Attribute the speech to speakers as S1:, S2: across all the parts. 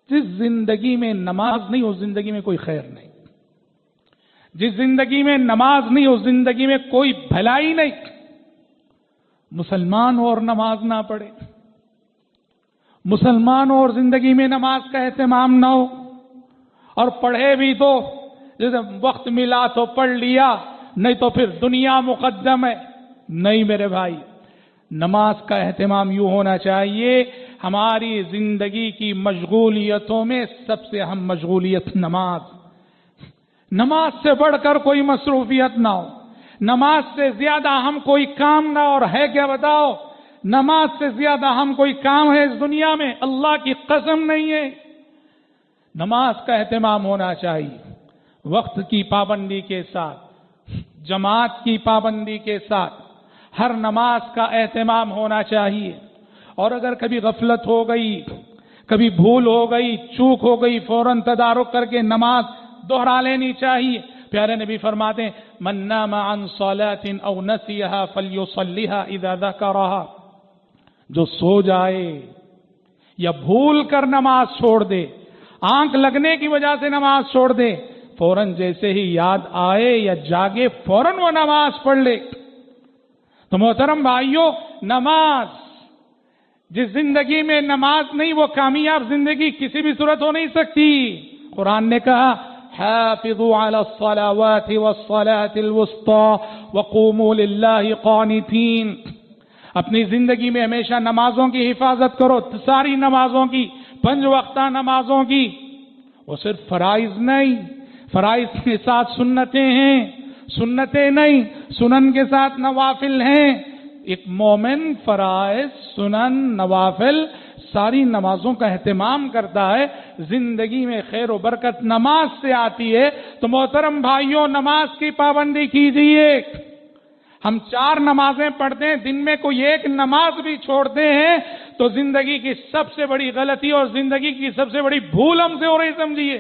S1: جس زندگی میں نماز نہیں اس زندگی میں کوئی خیر نہیں، جس زندگی میں نماز نہیں اس زندگی میں کوئی بھلائی نہیں۔ مسلمان اور نماز نہ پڑھے، مسلمان اور زندگی میں نماز کا اہتمام نہ ہو، اور پڑھے بھی تو جیسے وقت ملا تو پڑھ لیا، نہیں تو پھر دنیا مقدم ہے۔ نہیں میرے بھائی، نماز کا اہتمام یوں ہونا چاہیے، ہماری زندگی کی مشغولیتوں میں سب سے اہم مشغولیت نماز، نماز سے بڑھ کر کوئی مصروفیت نہ ہو، نماز سے زیادہ اہم کوئی کام نہ، اور ہے کیا بتاؤ؟ نماز سے زیادہ اہم کوئی کام ہے اس دنیا میں؟ اللہ کی قسم نہیں ہے۔ نماز کا اہتمام ہونا چاہیے، وقت کی پابندی کے ساتھ، جماعت کی پابندی کے ساتھ ہر نماز کا اہتمام ہونا چاہیے۔ اور اگر کبھی غفلت ہو گئی، کبھی بھول ہو گئی، چوک ہو گئی، فوراً تدارک کر کے نماز دوہرا لینی چاہیے۔ پیارے نبی فرماتے ہیں من نام عن صلاۃ او نسیها فلیصلیها اذا ذکرها، جو سو جائے یا بھول کر نماز چھوڑ دے، آنکھ لگنے کی وجہ سے نماز چھوڑ دے، فوراً جیسے ہی یاد آئے یا جاگے فوراً وہ نماز پڑھ لے۔ تو محترم بھائیوں، نماز، جس زندگی میں نماز نہیں وہ کامیاب زندگی کسی بھی صورت ہو نہیں سکتی۔ قرآن نے کہا حافظوا علی الصلوات والصلاة الوسطى وقوموا للہ قانتین، اپنی زندگی میں ہمیشہ نمازوں کی حفاظت کرو، ساری نمازوں کی، 5 وقتہ نمازوں کی۔ وہ صرف فرائض نہیں، فرائض کے ساتھ سنتیں ہیں، سنتیں نہیں، سنن کے ساتھ نوافل ہیں۔ ایک مومن فرائض، سنن، نوافل ساری نمازوں کا اہتمام کرتا ہے، زندگی میں خیر و برکت نماز سے آتی ہے۔ تو محترم بھائیوں، نماز کی پابندی کیجیے۔ ہم 4 نمازیں پڑھتے ہیں، دن میں کوئی ایک نماز بھی چھوڑتے ہیں تو زندگی کی سب سے بڑی غلطی اور زندگی کی سب سے بڑی بھول ہم سے ہو رہی سمجھیے۔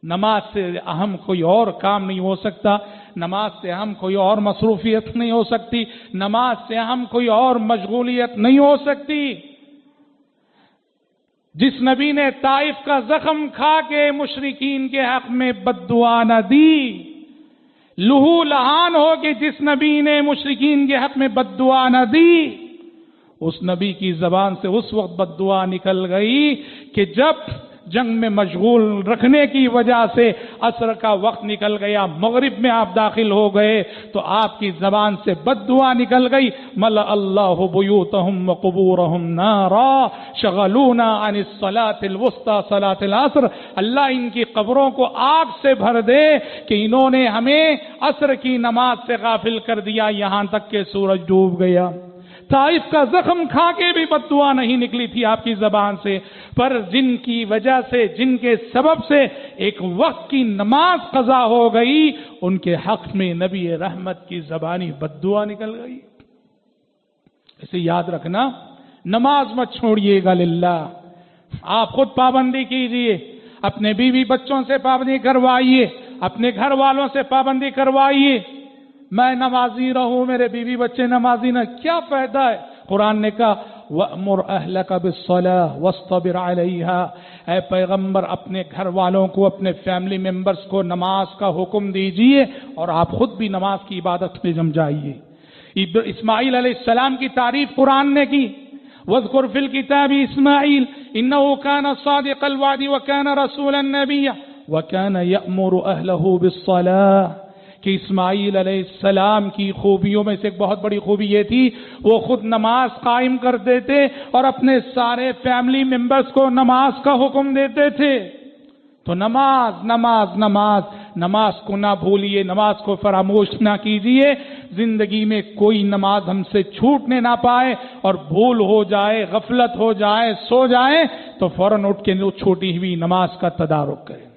S1: نماز سے اہم کوئی اور کام نہیں ہو سکتا، نماز سے اہم کوئی اور مصروفیت نہیں ہو سکتی، نماز سے اہم کوئی اور مشغولیت نہیں ہو سکتی۔ جس نبی نے طائف کا زخم کھا کے مشرکین کے حق میں بد دعا نہ دی، لہو لہان ہو کے جس نبی نے مشرکین کے حق میں بد دعا نہ دی، اس نبی کی زبان سے اس وقت بد دعا نکل گئی کہ جب جنگ میں مشغول رکھنے کی وجہ سے عصر کا وقت نکل گیا، مغرب میں آپ داخل ہو گئے تو آپ کی زبان سے بد دعا نکل گئی، ملأ اللہ بیوتہم وقبورہم نارا شغلونا عن الصلاة الوسطى صلاة العصر، اللہ ان کی قبروں کو آگ سے بھر دے کہ انہوں نے ہمیں عصر کی نماز سے غافل کر دیا یہاں تک کہ سورج ڈوب گیا۔ طائف کا زخم کھا کے بھی بد دعا نہیں نکلی تھی آپ کی زبان سے، پر جن کی وجہ سے، جن کے سبب سے ایک وقت کی نماز قضا ہو گئی، ان کے حق میں نبی رحمت کی زبانی بد دعا نکل گئی۔ اسے یاد رکھنا، نماز مت چھوڑیے گا للہ، آپ خود پابندی کیجئے، اپنے بیوی بچوں سے پابندی کروائیے، اپنے گھر والوں سے پابندی کروائیے۔ میں نمازی رہوں، میرے بیوی بچے نمازی نہ، کیا فائدہ ہے؟ قرآن نے کہا وَأْمُرْ أَهْلَكَ بِالصَّلَاةِ وَاصْطَبِرْ عَلَيْهَا، اے پیغمبر اپنے گھر والوں کو، اپنے فیملی ممبرز کو نماز کا حکم دیجئے اور آپ خود بھی نماز کی عبادت میں جم جائیے۔ اسماعیل علیہ السلام کی تعریف قرآن نے کی، وَاذْكُرْ فِي الْكِتَابِ إِسْمَاعِيلَ إِنَّهُ كَانَ صَادِقَ الْوَعْدِ وَكَانَ رَسُولًا نَبِيًّا وَكَانَ يَأْمُرُ أَهْلَهُ بِالصَّلَاةِ، کہ اسماعیل علیہ السلام کی خوبیوں میں سے ایک بہت بڑی خوبی یہ تھی وہ خود نماز قائم کر دیتے اور اپنے سارے فیملی ممبرز کو نماز کا حکم دیتے تھے۔ تو نماز نماز نماز نماز کو نہ بھولیے، نماز کو فراموش نہ کیجیے، زندگی میں کوئی نماز ہم سے چھوٹنے نہ پائے، اور بھول ہو جائے، غفلت ہو جائے، سو جائے تو فوراً اٹھ کے چھوٹی ہوئی نماز کا تدارک کریں۔